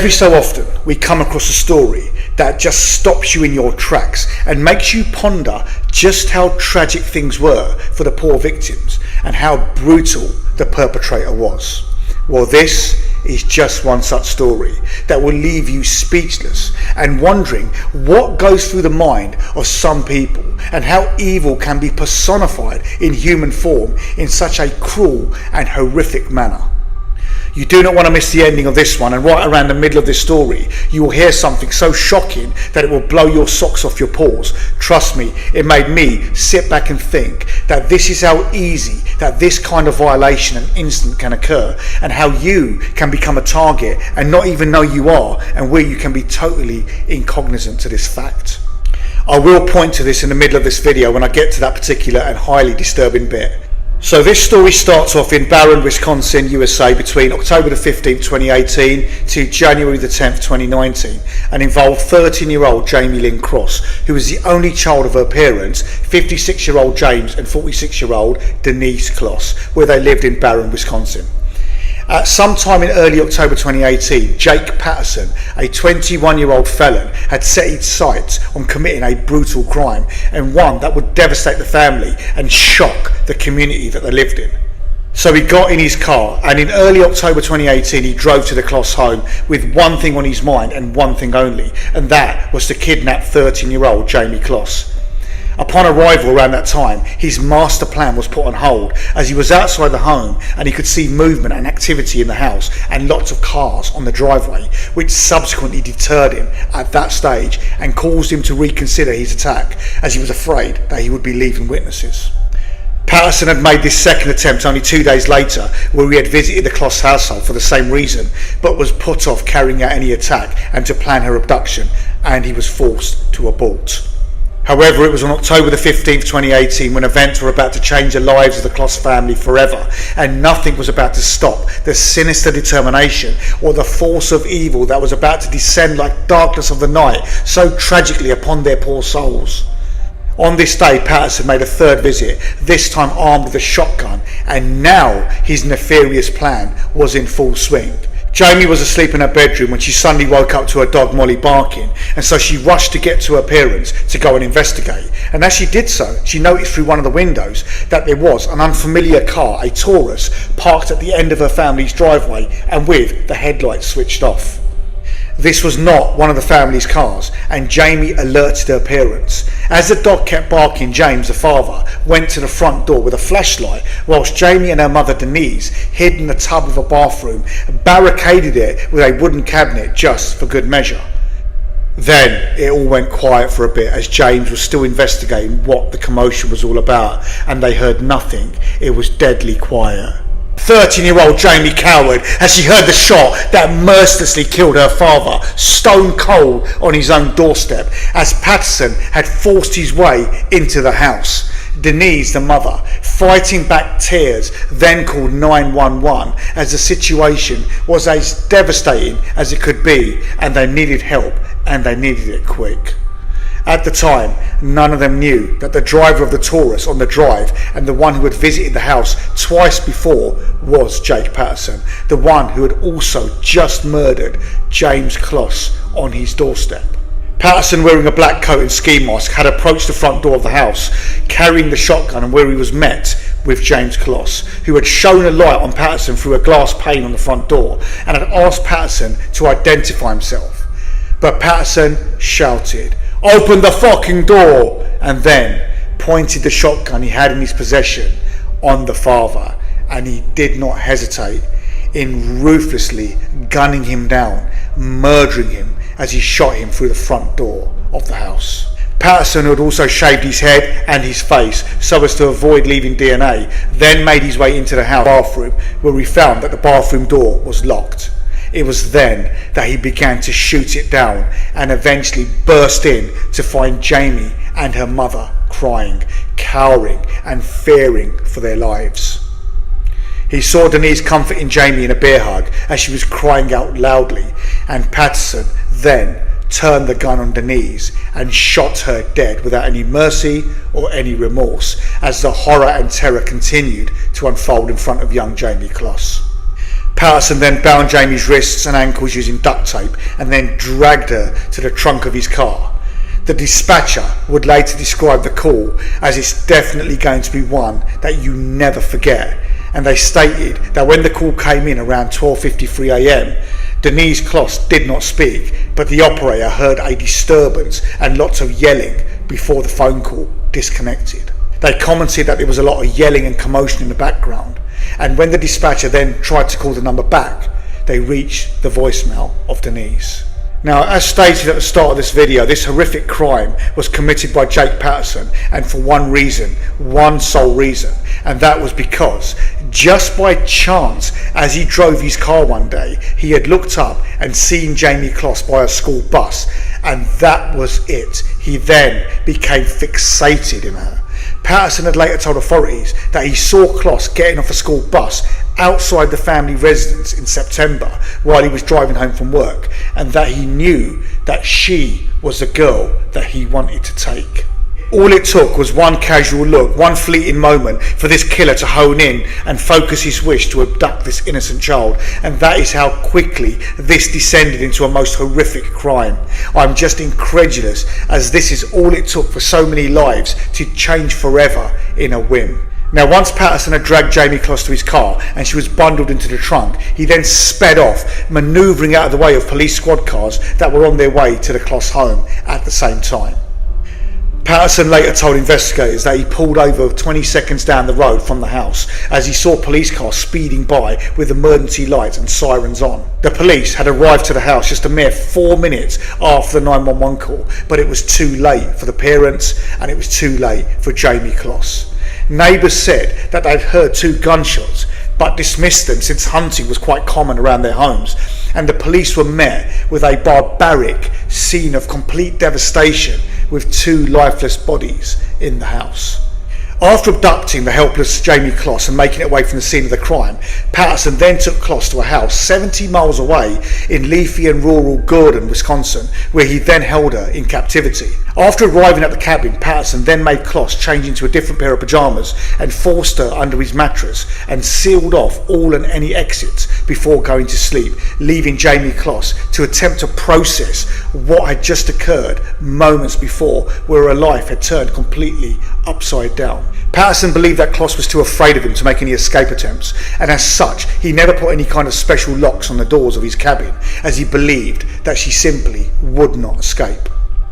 Every so often we come across a story that just stops you in your tracks and makes you ponder just how tragic things were for the poor victims and how brutal the perpetrator was. Well, this is just one such story that will leave you speechless and wondering what goes through the mind of some people and how evil can be personified in human form in such a cruel and horrific manner. You do not want to miss the ending of this one, and right around the middle of this story you will hear something so shocking that it will blow your socks off your paws. Trust me, it made me sit back and think that this is how easy that this kind of violation and incident can occur, and how you can become a target and not even know you are, and where you can be totally incognizant to this fact. I will point to this in the middle of this video when I get to that particular and highly disturbing bit. So this story starts off in Barron, Wisconsin, USA between October the 15th, 2018 to January the 10th, 2019, and involved 13-year-old Jayme Closs, who was the only child of her parents, 56-year-old James and 46-year-old Denise Closs, where they lived in Barron, Wisconsin. Sometime in early October 2018, Jake Patterson, a 21-year-old felon, had set his sights on committing a brutal crime, and one that would devastate the family and shock the community that they lived in. So he got in his car, and in early October 2018 he drove to the Closs home with one thing on his mind and one thing only, and that was to kidnap 13-year-old Jayme Closs. Upon arrival around that time, his master plan was put on hold as he was outside the home and he could see movement and activity in the house and lots of cars on the driveway, which subsequently deterred him at that stage and caused him to reconsider his attack, as he was afraid that he would be leaving witnesses. Patterson had made this second attempt only 2 days later, where he had visited the Closs household for the same reason, but was put off carrying out any attack and to plan her abduction, and he was forced to abort. However, it was on October the 15th, 2018, when events were about to change the lives of the Closs family forever, and nothing was about to stop the sinister determination or the force of evil that was about to descend like darkness of the night so tragically upon their poor souls. On this day, Patterson made a third visit, this time armed with a shotgun, and now his nefarious plan was in full swing. Jayme was asleep in her bedroom when she suddenly woke up to her dog Molly barking, and so she rushed to get to her parents to go and investigate. And as she did so, she noticed through one of the windows that there was an unfamiliar car, a Taurus, parked at the end of her family's driveway and with the headlights switched off. This was not one of the family's cars, and Jayme alerted her parents. As the dog kept barking, James, the father, went to the front door with a flashlight, whilst Jayme and her mother Denise hid in the tub of a bathroom and barricaded it with a wooden cabinet just for good measure. Then it all went quiet for a bit as James was still investigating what the commotion was all about, and they heard nothing. It was deadly quiet. 13-year-old Jayme cowered as she heard the shot that mercilessly killed her father, stone cold on his own doorstep, as Patterson had forced his way into the house. Denise, the mother, fighting back tears, then called 911 as the situation was as devastating as it could be, and they needed help, and they needed it quick. At the time, none of them knew that the driver of the Taurus on the drive and the one who had visited the house twice before was Jake Patterson, the one who had also just murdered James Closs on his doorstep. Patterson, wearing a black coat and ski mask, had approached the front door of the house, carrying the shotgun, and where he was met with James Closs, who had shone a light on Patterson through a glass pane on the front door and had asked Patterson to identify himself. But Patterson shouted, "Open the fucking door!" and then pointed the shotgun he had in his possession on the father, and he did not hesitate in ruthlessly gunning him down, murdering him as he shot him through the front door of the house. Patterson, who had also shaved his head and his face so as to avoid leaving DNA, then made his way into the house bathroom, where he found that the bathroom door was locked. It was then that he began to shoot it down and eventually burst in to find Jayme and her mother crying, cowering and fearing for their lives. He saw Denise comforting Jayme in a bear hug as she was crying out loudly, and Patterson then turned the gun on Denise and shot her dead without any mercy or any remorse, as the horror and terror continued to unfold in front of young Jayme Closs. Patterson then bound Jayme's wrists and ankles using duct tape and then dragged her to the trunk of his car. The dispatcher would later describe the call as it's definitely going to be one that you never forget, and they stated that when the call came in around 12:53 a.m, Jayme Closs did not speak, but the operator heard a disturbance and lots of yelling before the phone call disconnected. They commented that there was a lot of yelling and commotion in the background, and when the dispatcher then tried to call the number back, they reached the voicemail of Jayme. Now, as stated at the start of this video, this horrific crime was committed by Jake Patterson, and for one reason, one sole reason, and that was because just by chance, as he drove his car one day, he had looked up and seen Jayme Closs by a school bus, and that was it. He then became fixated in her. Patterson had later told authorities that he saw Closs getting off a school bus outside the family residence in September while he was driving home from work, and that he knew that she was the girl that he wanted to take. All it took was one casual look, one fleeting moment for this killer to hone in and focus his wish to abduct this innocent child, and that is how quickly this descended into a most horrific crime. I'm just incredulous, as this is all it took for so many lives to change forever in a whim. Now, once Patterson had dragged Jayme Closs to his car and she was bundled into the trunk, he then sped off, manoeuvring out of the way of police squad cars that were on their way to the Closs home at the same time. Patterson later told investigators that he pulled over 20 seconds down the road from the house as he saw police cars speeding by with emergency lights and sirens on. The police had arrived to the house just a mere 4 minutes after the 911 call, but it was too late for the parents and it was too late for Jayme Closs. Neighbours said that they'd heard 2 gunshots, but dismissed them since hunting was quite common around their homes, and the police were met with a barbaric scene of complete devastation with 2 lifeless bodies in the house. After abducting the helpless Jayme Closs and making it away from the scene of the crime, Patterson then took Closs to a house 70 miles away in leafy and rural Gordon, Wisconsin, where he then held her in captivity. After arriving at the cabin, Patterson then made Closs change into a different pair of pajamas and forced her under his mattress and sealed off all and any exits before going to sleep, leaving Jayme Closs to attempt to process what had just occurred moments before, where her life had turned completely upside down. Patterson believed that Closs was too afraid of him to make any escape attempts, and as such he never put any kind of special locks on the doors of his cabin, as he believed that she simply would not escape.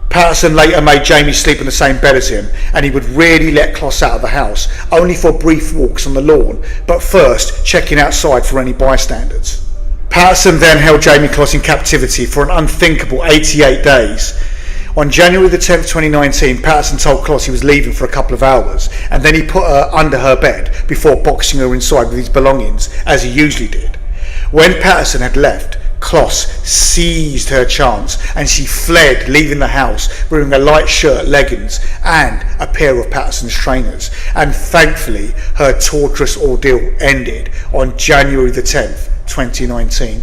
Patterson later made Jayme sleep in the same bed as him, and he would rarely let Closs out of the house, only for brief walks on the lawn, but first checking outside for any bystanders. Patterson then held Jayme Closs in captivity for an unthinkable 88 days. On January the 10th, 2019, Patterson told Closs he was leaving for a couple of hours, and then he put her under her bed before boxing her inside with his belongings, as he usually did. When Patterson had left, Closs seized her chance and she fled, leaving the house wearing a light shirt, leggings and a pair of Patterson's trainers, and thankfully her torturous ordeal ended on January the 10th, 2019.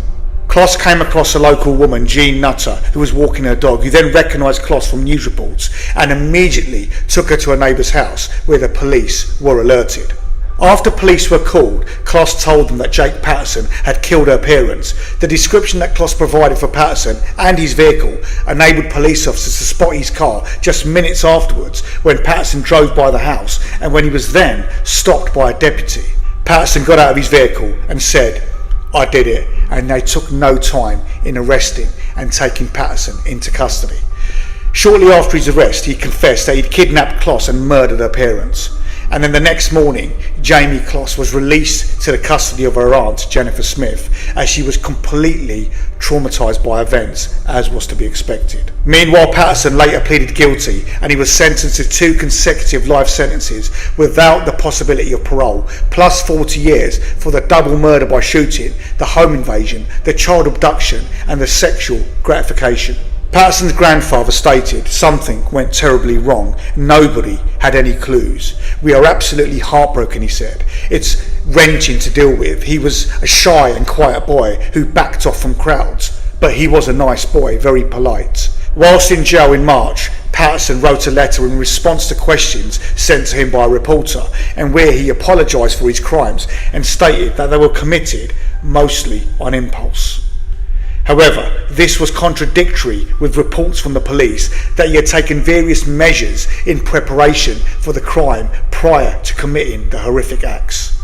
Closs came across a local woman, Jean Nutter, who was walking her dog, who then recognised Closs from news reports and immediately took her to a neighbour's house where the police were alerted. After police were called, Closs told them that Jake Patterson had killed her parents. The description that Closs provided for Patterson and his vehicle enabled police officers to spot his car just minutes afterwards when Patterson drove by the house, and when he was then stopped by a deputy. Patterson got out of his vehicle and said, "I did it," and they took no time in arresting and taking Patterson into custody. Shortly after his arrest, he confessed that he'd kidnapped Closs and murdered her parents. And then the next morning, Jayme Closs was released to the custody of her aunt, Jennifer Smith, as she was completely traumatised by events, as was to be expected. Meanwhile, Patterson later pleaded guilty, and he was sentenced to 2 consecutive life sentences without the possibility of parole, plus 40 years for the double murder by shooting, the home invasion, the child abduction, and the sexual gratification. Patterson's grandfather stated, "Something went terribly wrong. Nobody had any clues. We are absolutely heartbroken," he said. "It's wrenching to deal with. He was a shy and quiet boy who backed off from crowds, but he was a nice boy, very polite." Whilst in jail in March, Patterson wrote a letter in response to questions sent to him by a reporter, and where he apologised for his crimes and stated that they were committed mostly on impulse. However, this was contradictory with reports from the police that he had taken various measures in preparation for the crime prior to committing the horrific acts.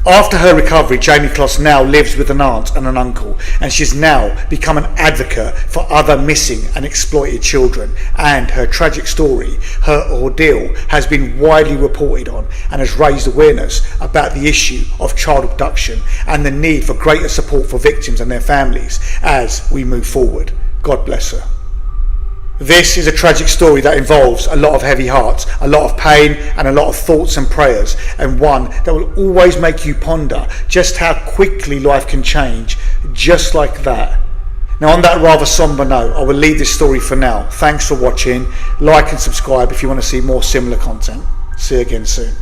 After her recovery, Jayme Closs now lives with an aunt and an uncle, and she's now become an advocate for other missing and exploited children, and her tragic story, her ordeal, has been widely reported on and has raised awareness about the issue of child abduction and the need for greater support for victims and their families as we move forward. God bless her. This is a tragic story that involves a lot of heavy hearts, a lot of pain and a lot of thoughts and prayers, and one that will always make you ponder just how quickly life can change just like that. Now, on that rather somber note, I will leave this story for now. Thanks for watching. Like and subscribe if you want to see more similar content. See you again soon.